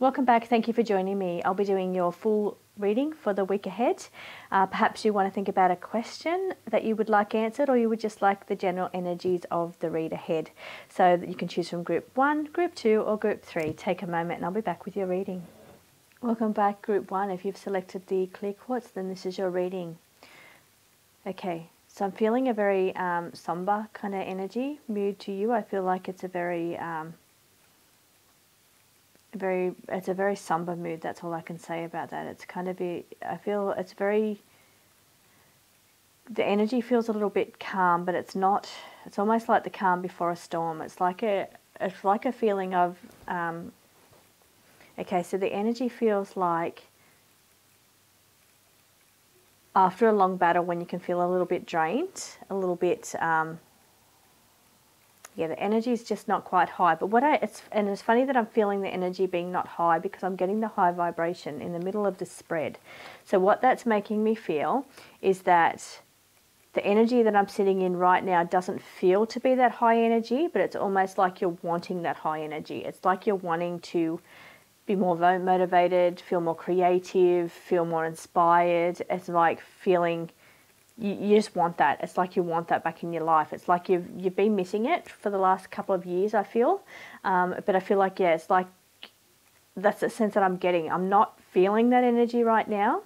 Welcome back. Thank you for joining me. I'll be doing your full reading for the week ahead. Perhaps you want to think about a question that you would like answered, or you would just like the general energies of the read ahead. So that you can choose from group 1, group 2 or group 3. Take a moment and I'll be back with your reading. Welcome back, group 1. If you've selected the clear quartz, then this is your reading. Okay, so I'm feeling a very somber kind of energy, mood to you. I feel like it's a very it's a very somber mood. That's all I can say about that. It's kind of I feel it's very, the energy feels a little bit calm, but it's not. It's almost like the calm before a storm. It's like a feeling of okay, so the energy feels like after a long battle, when you can feel a little bit drained, a little bit yeah, the energy is just not quite high. But it's funny that I'm feeling the energy being not high, because I'm getting the high vibration in the middle of the spread. So what that's making me feel is that the energy that I'm sitting in right now doesn't feel to be that high energy, but it's almost like you're wanting that high energy. It's like you're wanting to be more motivated, feel more creative, feel more inspired. It's like feeling... You just want that. It's like you want that back in your life. It's like you've been missing it for the last couple of years, I feel. But I feel like, yeah, it's like that's the sense that I'm getting. I'm not feeling that energy right now,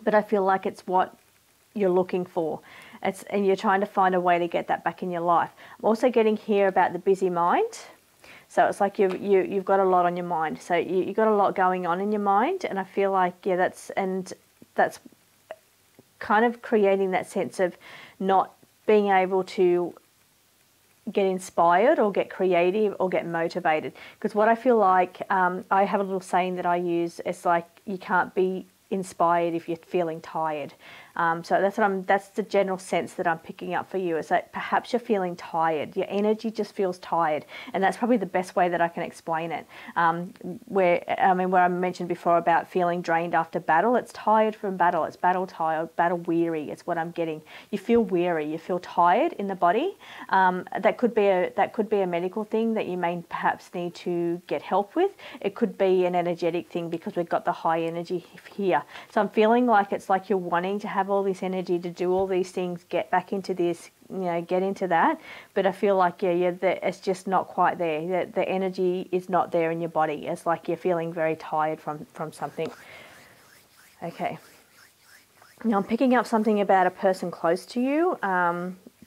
but I feel like it's what you're looking for. And you're trying to find a way to get that back in your life. I'm also getting here about the busy mind. So it's like you've got a lot on your mind. So you've got a lot going on in your mind. And I feel like, yeah, that's kind of creating that sense of not being able to get inspired or get creative or get motivated. Because what I feel like, I have a little saying that I use, it's like you can't be inspired if you're feeling tired. So that's the general sense that I'm picking up for you. It's like perhaps you're feeling tired. Your energy just feels tired, and that's probably the best way that I can explain it. Where I mentioned before about feeling drained after battle, it's tired from battle. It's battle tired, battle weary. It's what I'm getting. You feel weary. You feel tired in the body. That could be a medical thing that you may perhaps need to get help with. It could be an energetic thing because we've got the high energy here. So I'm feeling like it's like you're wanting to have all this energy to do all these things, get back into this, get into that. But I feel like, it's just not quite there. The energy is not there in your body. It's like you're feeling very tired from something. Okay. Now I'm picking up something about a person close to you.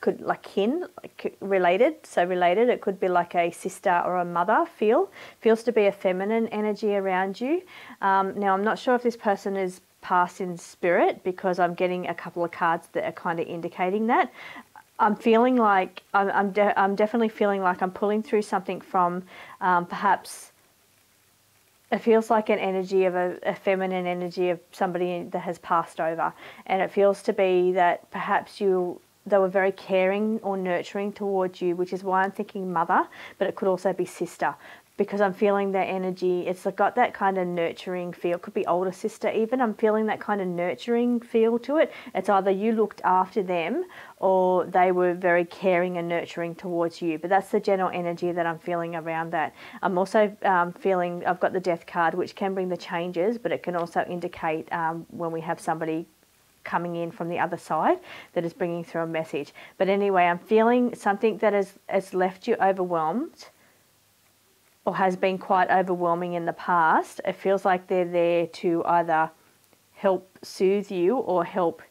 Could like kin, like related. So related, it could be like a sister or a mother. Feels to be a feminine energy around you. Now I'm not sure if this person is passed in spirit, because I'm getting a couple of cards that are kind of indicating that. I'm feeling like I'm definitely feeling like I'm pulling through something from perhaps. It feels like an energy of a feminine energy of somebody that has passed over, and it feels to be that perhaps they were very caring or nurturing towards you, which is why I'm thinking mother, but it could also be sister, because I'm feeling their energy. It's got that kind of nurturing feel. It could be older sister even. I'm feeling that kind of nurturing feel to it. It's either you looked after them or they were very caring and nurturing towards you. But that's the general energy that I'm feeling around that. I'm also feeling, I've got the death card, which can bring the changes, but it can also indicate when we have somebody coming in from the other side that is bringing through a message. But anyway, I'm feeling something that has left you overwhelmed, or has been quite overwhelming in the past. It feels like they're there to either help soothe you or help.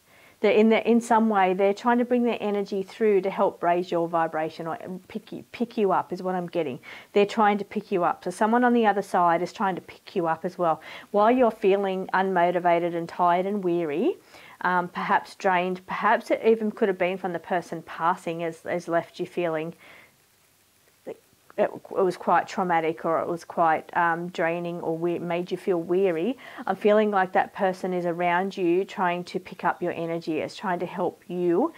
In some way, they're trying to bring their energy through to help raise your vibration or pick you up is what I'm getting. They're trying to pick you up. So someone on the other side is trying to pick you up as well. While you're feeling unmotivated and tired and weary, perhaps drained, perhaps it even could have been from the person passing has left you feeling it was quite traumatic, or it was quite draining, or made you feel weary. I'm feeling like that person is around you trying to pick up your energy. It's trying to help you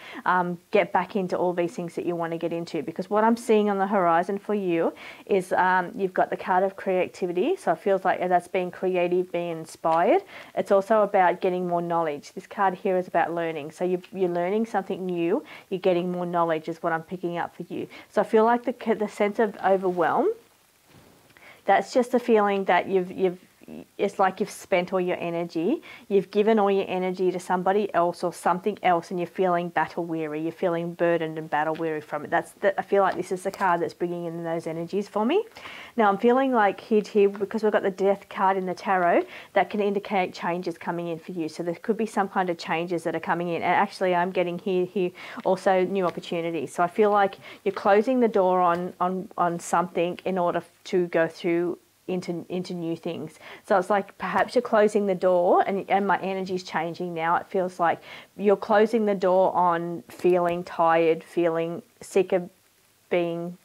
get back into all these things that you want to get into. Because what I'm seeing on the horizon for you is you've got the card of creativity. So it feels like that's being creative, being inspired. It's also about getting more knowledge. This card here is about learning. So you're learning something new. You're getting more knowledge is what I'm picking up for you. So I feel like the sense of overwhelm That's just a feeling that it's like you've spent all your energy, you've given all your energy to somebody else or something else, and you're feeling battle weary, you're feeling burdened and battle weary from it. I feel like this is the card that's bringing in those energies for me. Now I'm feeling like here, because we've got the Death card in the tarot, that can indicate changes coming in for you. So there could be some kind of changes that are coming in. And actually I'm getting here also new opportunities. So I feel like you're closing the door on something in order to go through into new things. So it's like perhaps you're closing the door, and my energy's changing now. It feels like you're closing the door on feeling tired, feeling sick of being,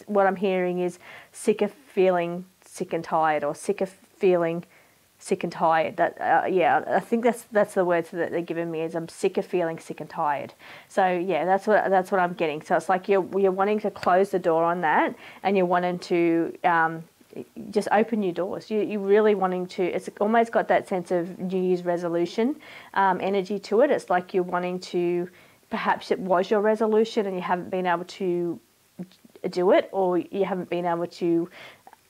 what I'm hearing is sick of feeling sick and tired, or sick of feeling sick and tired. Yeah, I think that's the words that they're giving me, is I'm sick of feeling sick and tired. So yeah, that's what I'm getting. So it's like you're wanting to close the door on that, and you're wanting to just open new doors. You're really wanting to, it's almost got that sense of New Year's resolution energy to it. It's like you're wanting to, perhaps it was your resolution and you haven't been able to do it, or you haven't been able to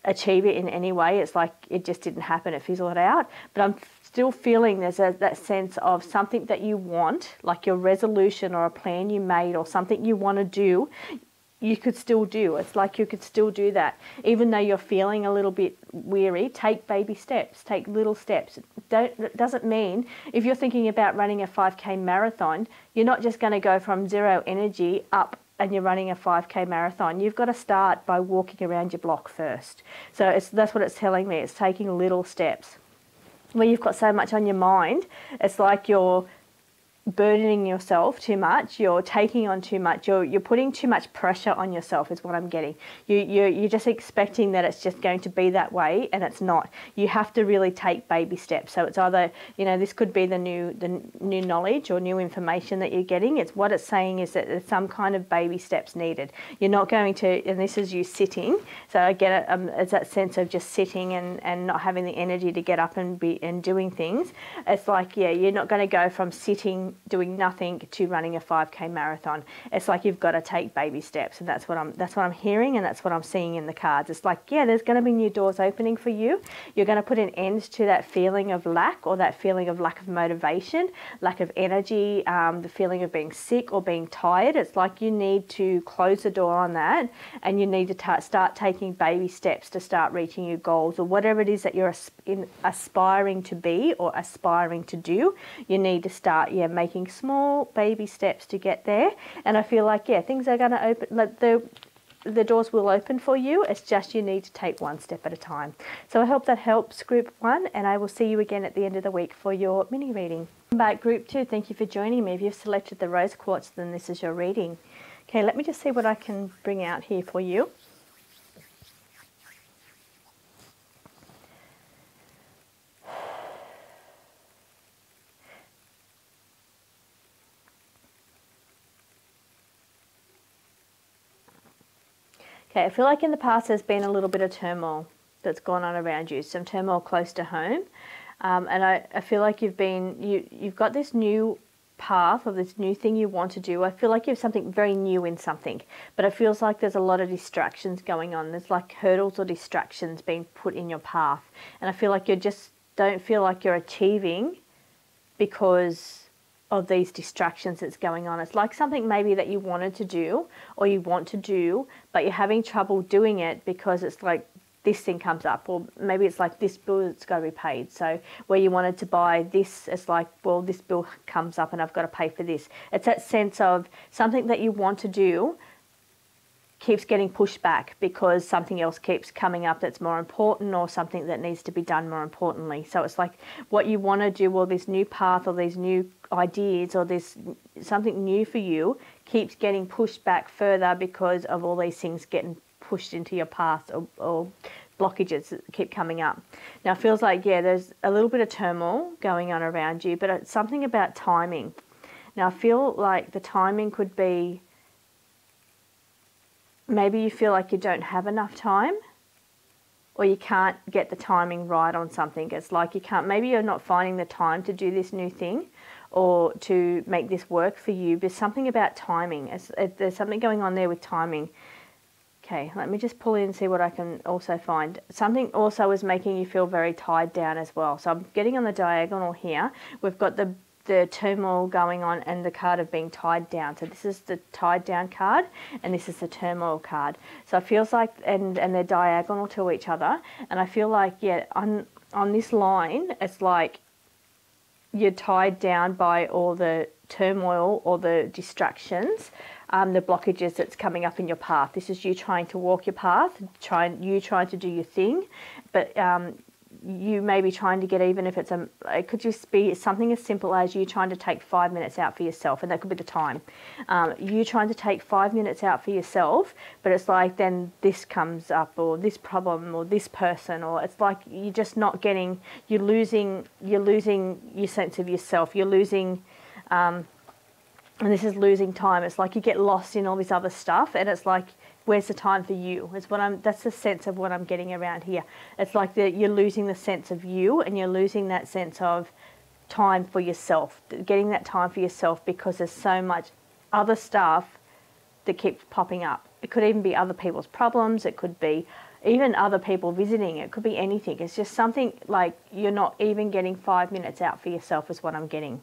achieve it in any way. It's like it just didn't happen, it fizzled out. But I'm still feeling there's that sense of something that you want, like your resolution or a plan you made or something you want to do, you could still do. It's like you could still do that. Even though you're feeling a little bit weary, take baby steps, take little steps. It doesn't mean, if you're thinking about running a 5K marathon, you're not just going to go from zero energy up and you're running a 5K marathon. You've got to start by walking around your block first. So that's what it's telling me. It's taking little steps. Where you've got so much on your mind, it's like you're burdening yourself too much, you're taking on too much, you're putting too much pressure on yourself is what I'm getting. You're just expecting that it's just going to be that way, and it's not. You have to really take baby steps. So it's either, this could be the new knowledge or new information that you're getting. It's what it's saying is that there's some kind of baby steps needed. You're not going to, and this is you sitting, so I get it, it's that sense of just sitting and not having the energy to get up and doing things. It's like, yeah, you're not going to go from sitting doing nothing to running a 5K marathon. It's like you've got to take baby steps, and that's what I'm hearing, and that's what I'm seeing in the cards. It's like, yeah, there's going to be new doors opening for you. You're going to put an end to that feeling of lack, or that feeling of lack of motivation, lack of energy, the feeling of being sick or being tired. It's like you need to close the door on that, and you need to start taking baby steps to start reaching your goals, or whatever it is that you're aspiring to be or aspiring to do. You need to start, making small baby steps to get there. And I feel like, things are going to open, like the doors will open for you. It's just you need to take one step at a time. So I hope that helps, Group 1, and I will see you again at the end of the week for your mini reading. Back, Group 2, thank you for joining me. If you've selected the rose quartz, then this is your reading. Okay, let me just see what I can bring out here for you. Okay, I feel like in the past there's been a little bit of turmoil that's gone on around you, some turmoil close to home, and I feel like you've got this new path or this new thing you want to do. I feel like you have something very new in something, but it feels like there's a lot of distractions going on. There's like hurdles or distractions being put in your path, and I feel like you just don't feel like you're achieving because of these distractions that's going on. It's like something maybe that you wanted to do or you want to do, but you're having trouble doing it because it's like this thing comes up, or maybe it's like this bill that's got to be paid. So where you wanted to buy this, it's like, well, this bill comes up and I've got to pay for this. It's that sense of something that you want to do keeps getting pushed back because something else keeps coming up that's more important, or something that needs to be done more importantly. So it's like what you want to do, or this new path or these new ideas or this something new for you keeps getting pushed back further because of all these things getting pushed into your path, or blockages that keep coming up. Now it feels like, there's a little bit of turmoil going on around you, but it's something about timing. Now I feel like the timing could be, maybe you feel like you don't have enough time, or you can't get the timing right on something. It's like you can't, maybe you're not finding the time to do this new thing or to make this work for you, but something about timing. There's something going on there with timing. Okay, let me just pull in and see what I can also find. Something also is making you feel very tied down as well. So I'm getting on the diagonal here. We've got the turmoil going on and the card of being tied down. So this is the tied down card and this is the turmoil card. So it feels like, and they're diagonal to each other. And I feel like, yeah, on this line, it's like you're tied down by all the turmoil or the distractions, the blockages that's coming up in your path. This is you trying to walk your path, you trying to do your thing, but you may be trying to get, even if it's it could just be something as simple as you trying to take 5 minutes out for yourself, and that could be the time. You trying to take 5 minutes out for yourself, but it's like then this comes up, or this problem, or this person, or it's like you're just not getting, you're losing your sense of yourself. You're losing, and this is losing time. It's like you get lost in all this other stuff, and it's like, where's the time for you? That's the sense of what I'm getting around here. It's like you're losing the sense of you, and you're losing that sense of time for yourself, getting that time for yourself, because there's so much other stuff that keeps popping up. It could even be other people's problems. It could be even other people visiting. It could be anything. It's just something like you're not even getting 5 minutes out for yourself is what I'm getting.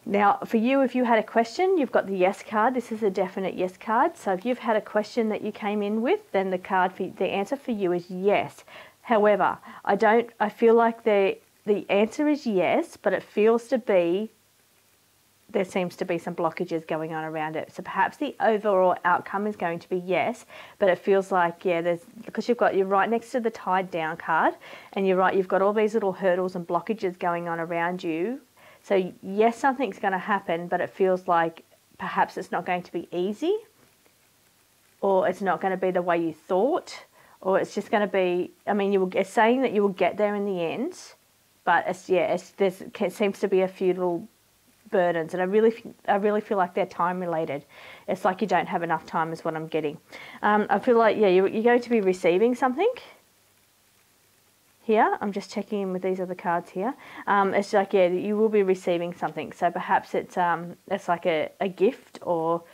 Now, for you, if you had a question, you've got the yes card. This is a definite yes card. So if you've had a question that you came in with, then the answer for you is yes. However, I feel like the answer is yes, but it feels to be, there seems to be some blockages going on around it. So perhaps the overall outcome is going to be yes, but it feels like, yeah, because you're right next to the tied down card, and you're right, you've got all these little hurdles and blockages going on around you. So yes, something's going to happen, but it feels like perhaps it's not going to be easy, or it's not going to be the way you thought, or it's just going to be, I mean, it's saying that you will get there in the end, but it seems to be a few little burdens, and I really feel like they're time related. It's like you don't have enough time is what I'm getting. I feel like, yeah, you're going to be receiving something. Here, I'm just checking in with these other cards here. It's like, yeah, you will be receiving something. So perhaps it's like a gift, or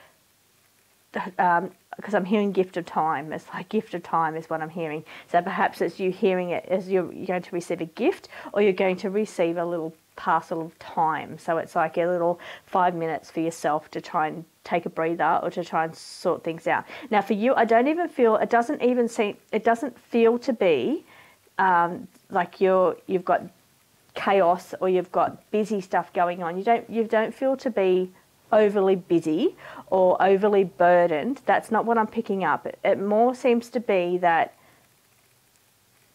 because I'm hearing gift of time. It's like gift of time is what I'm hearing. So perhaps it's you hearing it as you're going to receive a gift, or you're going to receive a little parcel of time. So it's like a little 5 minutes for yourself to try and take a breather, or to try and sort things out. Now for you, it doesn't feel to be like you've got chaos, or you've got busy stuff going on. You don't feel to be overly busy or overly burdened. That's not what I'm picking up. It more seems to be that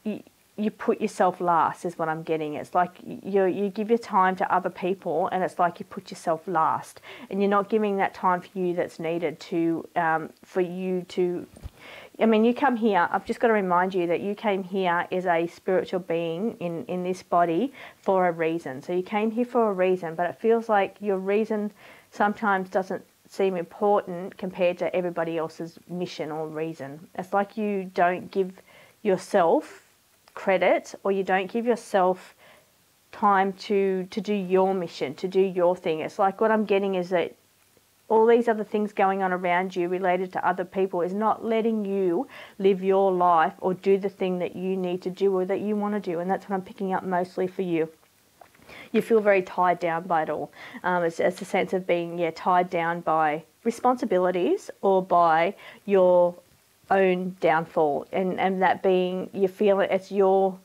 you put yourself last is what I'm getting. It's like you give your time to other people, and it's like you put yourself last, and you're not giving that time for you that's needed to for you to. I mean, you come here, I've just got to remind you that you came here as a spiritual being in this body for a reason. So you came here for a reason, but it feels like your reason sometimes doesn't seem important compared to everybody else's mission or reason. It's like you don't give yourself credit, or you don't give yourself time to do your mission, to do your thing. It's like what I'm getting is that all these other things going on around you related to other people is not letting you live your life or do the thing that you need to do or that you want to do. And that's what I'm picking up mostly for you. You feel very tied down by it all. It's a sense of being tied down by responsibilities or by your own downfall. And that being, you feel it's your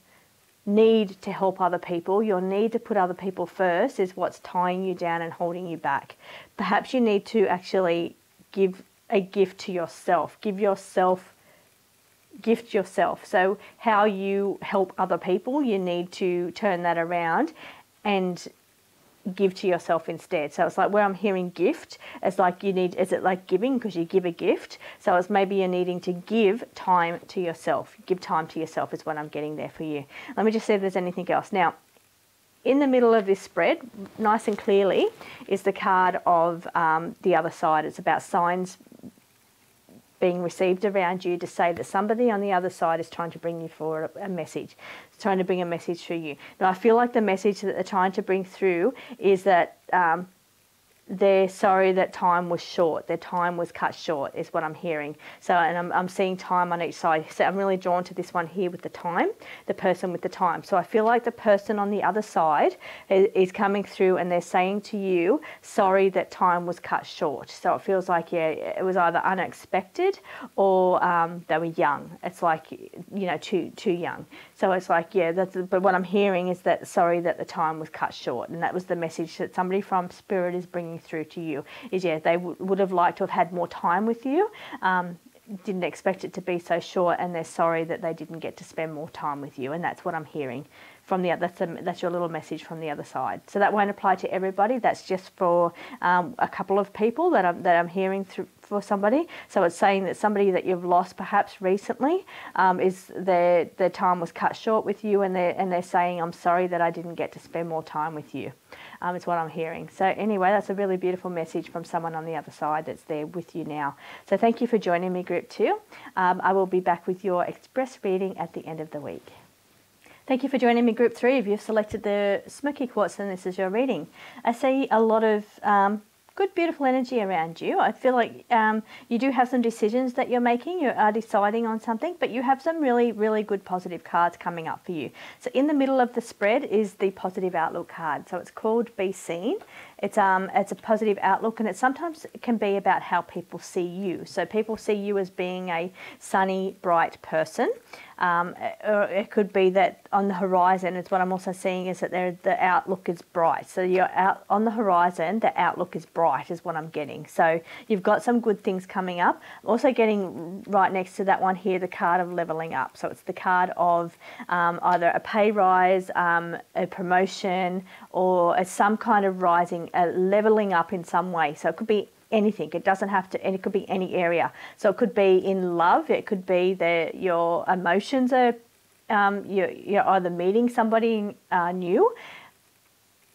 need to help other people, your need to put other people first is what's tying you down and holding you back. Perhaps you need to actually give a gift to yourself. Gift yourself. So how you help other people, you need to turn that around and give to yourself instead. So it's like where I'm hearing gift, it's like is it like giving because you give a gift? So it's maybe you're needing to give time to yourself. Give time to yourself is what I'm getting there for you. Let me just see if there's anything else. Now, in the middle of this spread, nice and clearly, is the card of the other side. It's about signs being received around you to say that somebody on the other side is trying to bring you forward a message. It's trying to bring a message through you. Now, I feel like the message that they're trying to bring through is that they're sorry that time was short. Their time was cut short is what I'm hearing. So, and I'm seeing time on each side. So I'm really drawn to this one here with the time, the person with the time. So I feel like the person on the other side is coming through and they're saying to you, sorry that time was cut short. So it feels like, yeah, it was either unexpected or they were young. It's like, too young. So it's like, yeah, but what I'm hearing is that sorry that the time was cut short. And that was the message that somebody from Spirit is bringing through to you, is they would have liked to have had more time with you, didn't expect it to be so short, and they're sorry that they didn't get to spend more time with you. And that's what I'm hearing from the other. That's your little message from the other side. So that won't apply to everybody. That's just for a couple of people that I'm hearing through for somebody. So it's saying that somebody that you've lost perhaps recently is their time was cut short with you, and they're saying, I'm sorry that I didn't get to spend more time with you. It's what I'm hearing. So anyway, that's a really beautiful message from someone on the other side that's there with you now. So thank you for joining me, Group 2. I will be back with your express reading at the end of the week. Thank you for joining me, Group 3. If you've selected the Smoky Quartz, and this is your reading. I see a lot of good, beautiful energy around you. I feel like you do have some decisions that you're making. You are deciding on something, but you have some really, really good positive cards coming up for you. So in the middle of the spread is the positive outlook card. So it's called Be Seen. It's a positive outlook, and it sometimes can be about how people see you. So people see you as being a sunny, bright person. Or it could be that on the horizon, it's what I'm also seeing is that the outlook is bright. So you're out on the horizon, the outlook is bright is what I'm getting. So you've got some good things coming up. I'm also getting right next to that one here, the card of leveling up. So it's the card of either a pay rise, a promotion, or some kind of rising, leveling up in some way. So it could be anything. It doesn't have to, and it could be any area. So it could be in love. It could be that your emotions are, you're either meeting somebody new,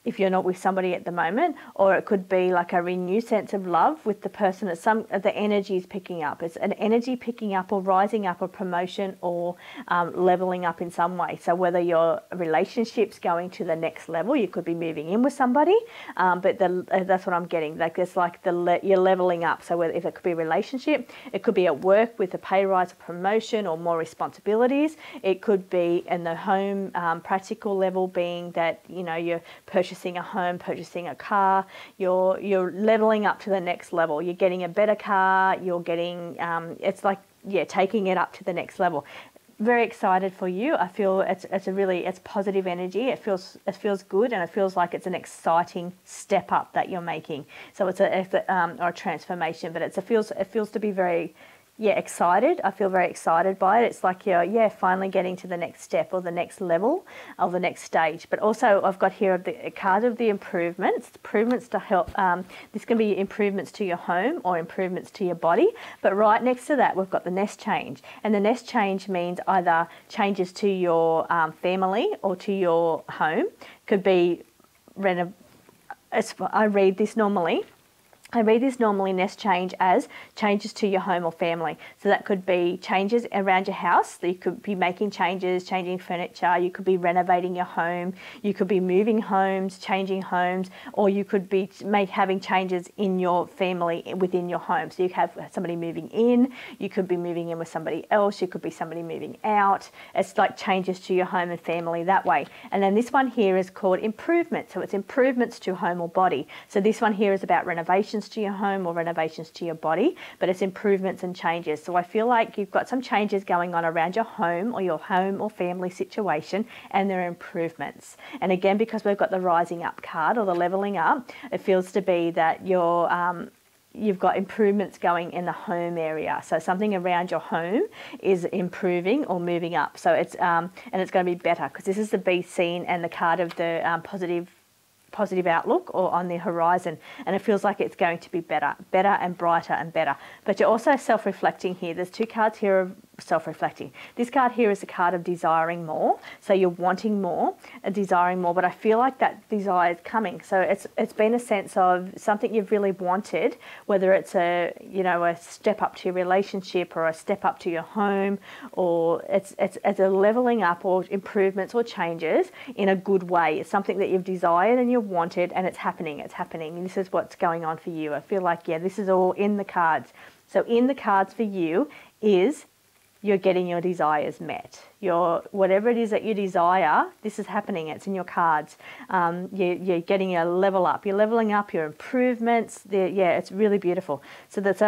if you're not with somebody at the moment, or it could be like a renewed sense of love with the person. The energy is picking up. It's an energy picking up or rising up, or promotion, or leveling up in some way. So whether your relationship's going to the next level, you could be moving in with somebody, but that's what I'm getting. Like it's like you're leveling up. So if it could be a relationship, it could be at work with a pay rise, a promotion, or more responsibilities. It could be in the home practical level, being that you're purchasing a home, purchasing a car, you're leveling up to the next level. You're getting a better car, you're getting, it's like, yeah, taking it up to the next level. Very excited for you. I feel it's positive energy. It feels good, and it feels like it's an exciting step up that you're making. So it's a transformation, but it feels to be very, excited. I feel very excited by it. It's like you're finally getting to the next step, or the next level, or the next stage. But also I've got here the card of the improvements to help. This can be improvements to your home or improvements to your body. But right next to that, we've got the nest change. And the nest change means either changes to your family or to your home. Could be, I read this normally, nest change as changes to your home or family. So that could be changes around your house. You could be making changes, changing furniture. You could be renovating your home. You could be moving homes, changing homes, or you could be having changes in your family within your home. So you have somebody moving in. You could be moving in with somebody else. You could be somebody moving out. It's like changes to your home and family that way. And then this one here is called improvement. So it's improvements to home or body. So this one here is about renovations to your home or renovations to your body, but it's improvements and changes. So I feel like you've got some changes going on around your home or family situation, and there are improvements. And again, because we've got the rising up card or the leveling up, it feels to be that you've got improvements going in the home area. So something around your home is improving or moving up. So it's and it's going to be better, because this is the Be Seen and the card of the positive outlook, or on the horizon, and it feels like it's going to be better and brighter and better. But you're also self-reflecting here. There's two cards here of self-reflecting. This card here is a card of desiring more. So you're wanting more, desiring more, but I feel like that desire is coming. So it's been a sense of something you've really wanted, whether it's a step up to your relationship or a step up to your home, or it's a leveling up or improvements or changes in a good way. It's something that you've desired and you've wanted, and it's happening. It's happening. And this is what's going on for you. I feel like, yeah, this is all in the cards. So in the cards for you is you're getting your desires met. Whatever it is that you desire, this is happening. It's in your cards. You're getting a level up. You're leveling up your improvements. Yeah, it's really beautiful. So that's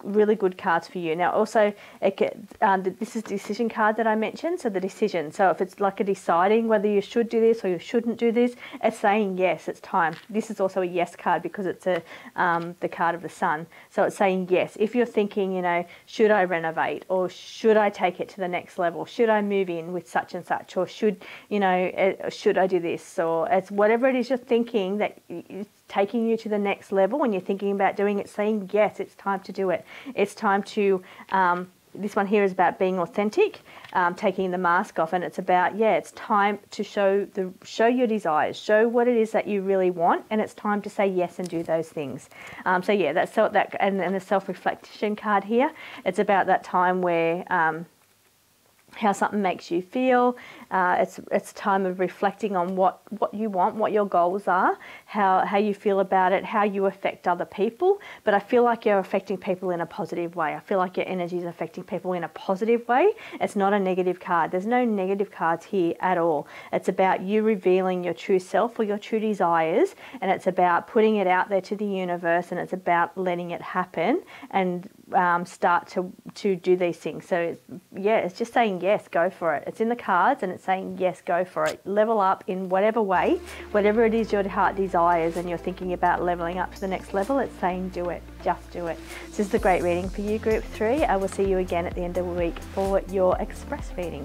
really good cards for you. Now, also, this is the decision card that I mentioned. So the decision. So if it's like a deciding whether you should do this or you shouldn't do this, it's saying yes, it's time. This is also a yes card because it's the card of the sun. So it's saying yes. If you're thinking, should I renovate, or should I take it to the next level? Should I move in with such and such, or should I do this, or it's whatever it is you're thinking that is taking you to the next level when you're thinking about doing it, saying yes, it's time to do it. It's time to this one here is about being authentic, taking the mask off, and it's about, it's time to show your desires, show what it is that you really want, and it's time to say yes and do those things. So yeah, that's that, and the self-reflection card here. It's about that time where how something makes you feel. It's time of reflecting on what you want, what your goals are, how you feel about it, how you affect other people. But I feel like you're affecting people in a positive way. I feel like your energy is affecting people in a positive way. It's not a negative card. There's no negative cards here at all. It's about you revealing your true self or your true desires, and it's about putting it out there to the universe, and it's about letting it happen and start to do these things. So it's just saying yes, go for it. It's in the cards and it's saying yes, go for it. Level up in whatever way, whatever it is your heart desires and you're thinking about leveling up to the next level, it's saying do it, just do it. This is the great reading for you, Group 3. I will see you again at the end of the week for your express reading.